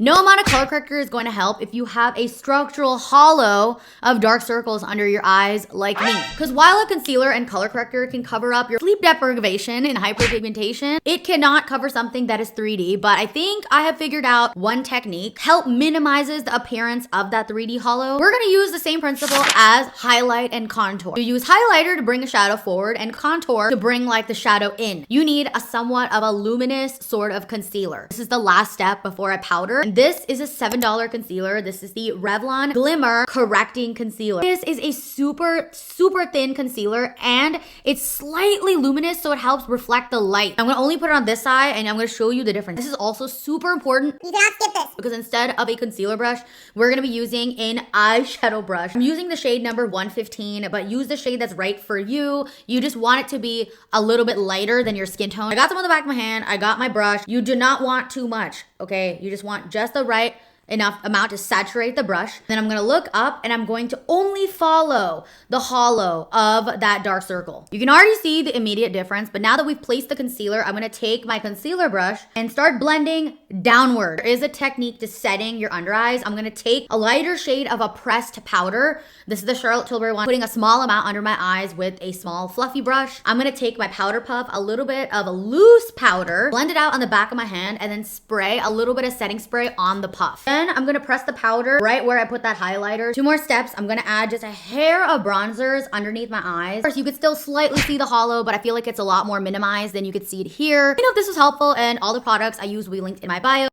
No amount of color corrector is going to help if you have a structural hollow of dark circles under your eyes like me. Because while a concealer and color corrector can cover up your sleep deprivation and hyperpigmentation, it cannot cover something that is 3D. But I think I have figured out one technique help minimizes the appearance of that 3D hollow. We're going to use the same principle as highlight and contour. You use highlighter to bring a shadow forward and contour to bring like the shadow in. You need a somewhat of a luminous sort of concealer. This is the last step before I powder. This is a $7 concealer. This is the Revlon Glimmer Correcting Concealer. This is a super thin concealer and it's slightly luminous, so it helps reflect the light. I'm gonna only put it on this side and I'm gonna show you the difference. This is also super important. You cannot skip this. Because instead of a concealer brush, we're gonna be using an eyeshadow brush. I'm using the shade number 115, but use the shade that's right for you. You just want it to be a little bit lighter than your skin tone. I got some on the back of my hand. I got my brush. You do not want too much, okay? You just want just the right enough amount to saturate the brush. Then I'm gonna look up and I'm going to only follow the hollow of that dark circle. You can already see the immediate difference, but now that we've placed the concealer, I'm gonna take my concealer brush and start blending downward. There is a technique to setting your under eyes. I'm gonna take a lighter shade of a pressed powder. This is the Charlotte Tilbury one, putting a small amount under my eyes with a small fluffy brush. I'm gonna take my powder puff, a little bit of a loose powder, blend it out on the back of my hand, and then spray a little bit of setting spray on the puff. Then I'm gonna press the powder right where I put that highlighter. 2 more steps. I'm gonna add just a hair of bronzers underneath my eyes. Of course, you could still slightly see the hollow, but I feel like it's a lot more minimized than you could see it here. Let me know if this was helpful, and all the products I use will be linked in my bio.